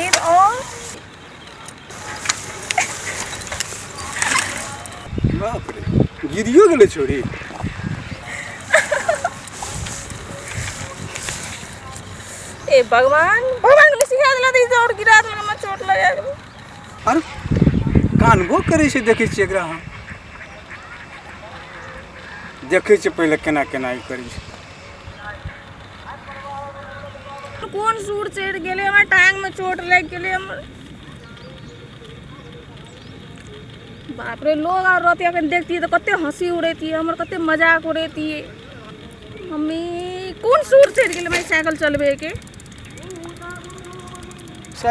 सफेद और बाप रे, गिरियो गेले छोरी। ए भगवान भगवान के सिखा दिला दी और गिरा देला में चोट लगा गेल। अरे कानबो करे छै, देखे छियै एकरा हम देखे छियै पहले केना केना ई करी छै। कौन सूर चढ़ गेले हमर टांग में चोट लग गेले हमर। बाप रे, लोग और रहती अखन देखती तो कते हंसी उड़ेती हमर, कते मजाक उड़ेती। मम्मी कौन सूर चढ़ गेले मैं साइकिल चलबे के।